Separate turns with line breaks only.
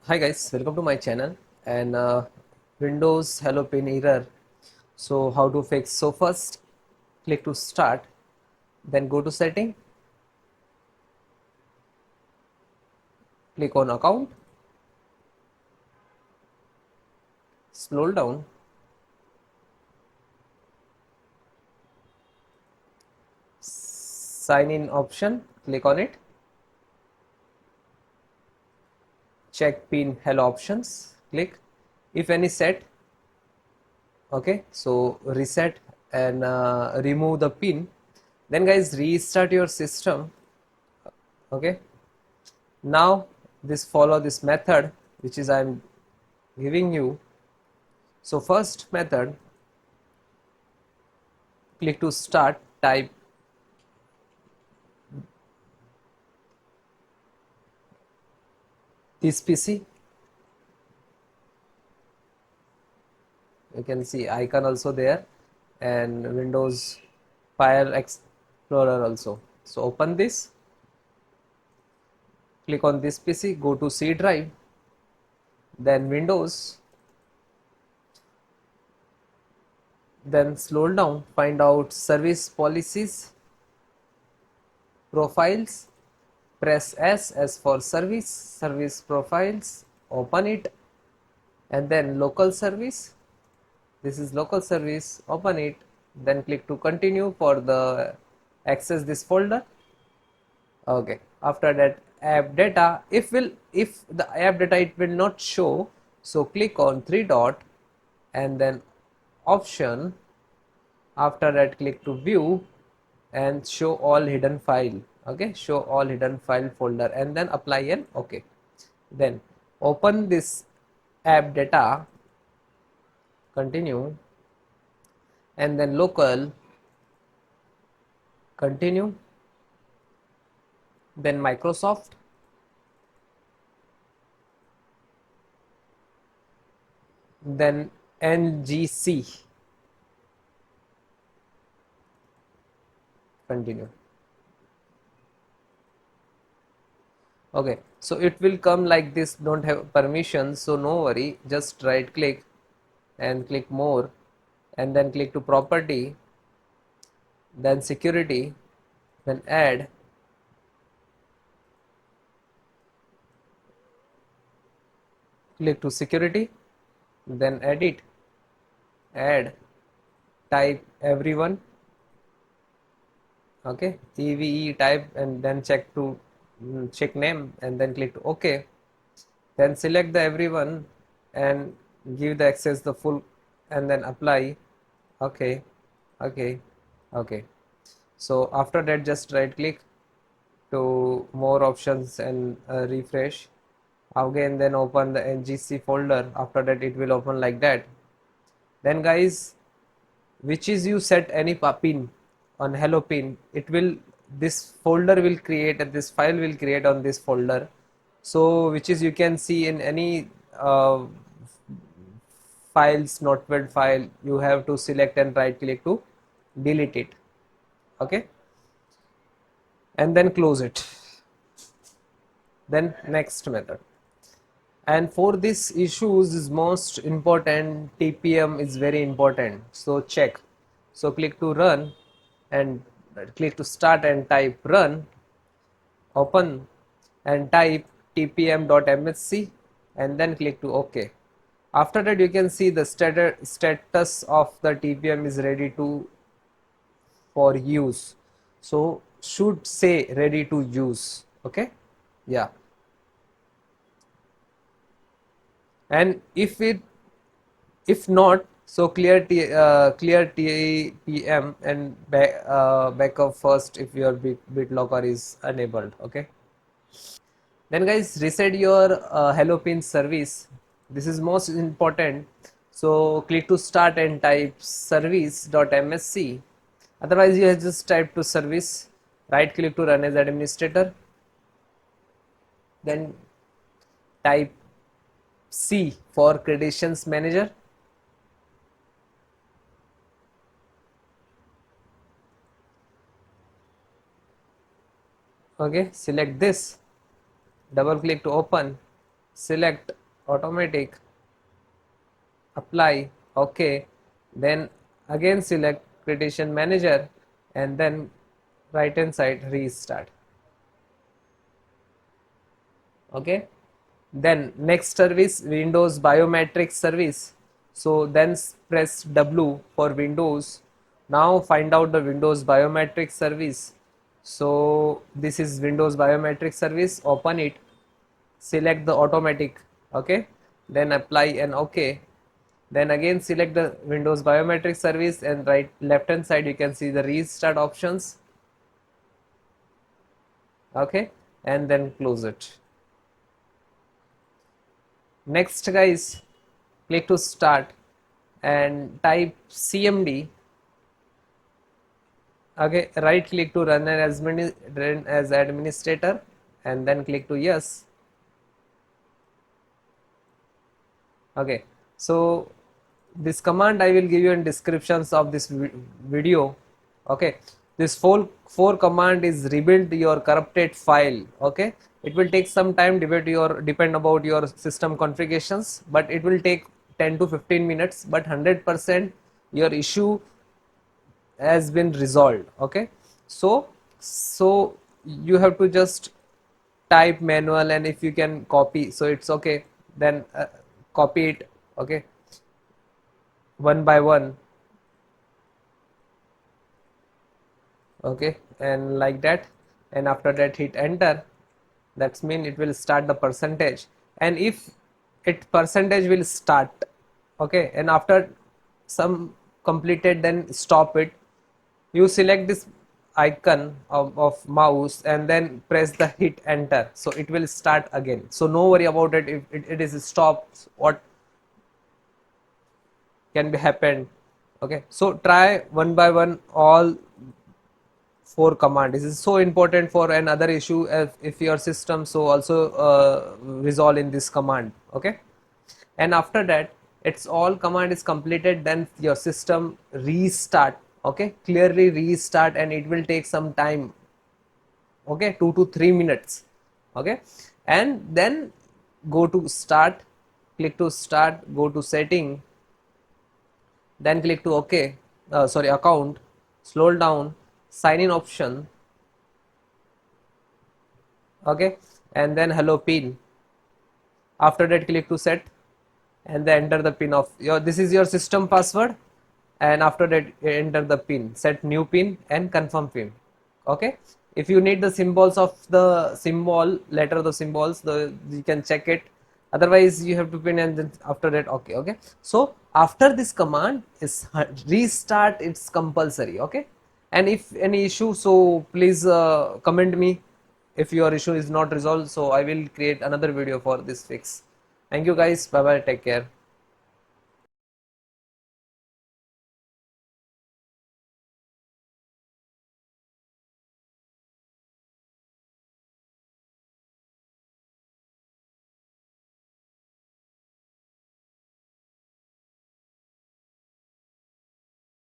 Hi guys, welcome to my channel and Windows Hello Pin error. So how to fix? So first click to start, then go to setting, click on account, scroll down, sign in option, click on it, check pin hello options, click. If any set, okay, so reset and remove the pin. Then guys restart your system, okay. Now this follow this method which is I'm giving you. So first method, click to start, type this PC. You can see icon also there and Windows File Explorer also. So open this, click on this PC, go to C drive, then Windows, then scroll down, find out service policies, profiles, press S for service, service profiles, open it, and then local service. This is local service, open it, then click to continue for the access this folder. Okay, after that app data, if the app data it will not show, so click on three dot and then option. After that click to view and show all hidden file. Okay, show all hidden file folder and then apply an okay. Then open this app data, continue, and then local, continue, then Microsoft, then NGC, continue. Okay, so it will come like this, don't have permission, so no worry, just right click and click more and then click to property, then security, then add, click to security, then edit, add, type everyone, okay, EVE type and then check to check name and then click to OK, then select the everyone and give the access the full and then apply, okay, okay, okay. So after that just right click to more options and refresh again, then open the NGC folder. After that it will open like that. Then guys, which is you set any pin on hello pin, it will, this folder will create and this file will create on this folder. So which is you can see in any files, notepad file, you have to select and right click to delete it, okay, and then close it. Then next method, and for this issues is most important, TPM is very important, so check. So click to run and click to start and type run, open and type tpm.msc and then click to OK. After that you can see the status of the TPM is ready to for use, so should say ready to use, okay, yeah. And if not, so clear TPM and backup first if your BitLocker is enabled, okay. Then guys reset your hello pin service, this is most important. So click to start and type service.msc, otherwise you have just type to service, right click to run as administrator, then type C for credentials manager, okay, select this, double click to open select automatic, apply, okay, then again select creation manager, and then right hand side restart. Okay, then next service, Windows biometric service. So then press W for Windows. Now find out the Windows biometric service. So this is Windows biometric service, open it, select the automatic, okay, then apply and okay, then again select the Windows biometric service, and right left hand side you can see the restart options, okay, and then close it. Next guys, click to start and type CMD, okay, right click to run as administrator, and then click to yes. Okay, so this command I will give you in descriptions of this video. Okay, this four command is rebuild your corrupted file. Okay, it will take some time, depend about your system configurations, but it will take 10 to 15 minutes, but 100% your issue has been resolved. Okay, so you have to just type manual, and if you can copy, so it's okay, then copy it, okay, one by one, okay, and like that, and after that hit enter. That's mean it will start the percentage, and if it percentage will start, okay, and after some completed, then stop it. You select this icon of mouse and then press the hit enter, so it will start again. So no worry about it, if it is stopped, what can be happened. Okay, so try one by one all four command. This is so important for another issue if your system so also resolve in this command. Okay, and after that it's all command is completed, then your system restart. Okay, clearly restart, and it will take some time, okay, 2 to 3 minutes. Okay, and then go to start, click to start, go to setting, then click to OK, sorry, account, scroll down, sign in option, okay, and then hello pin. After that click to set, and then enter the pin of your, this is your system password, and after that enter the pin, set new pin and confirm pin. Okay, if you need the symbols of the symbol letter, the symbols, the you can check it, otherwise you have to pin, and then after that okay. Okay, so after this command is restart, it's compulsory. Okay, and if any issue, so please comment me if your issue is not resolved, so I will create another video for this fix. Thank you guys, bye bye, take care.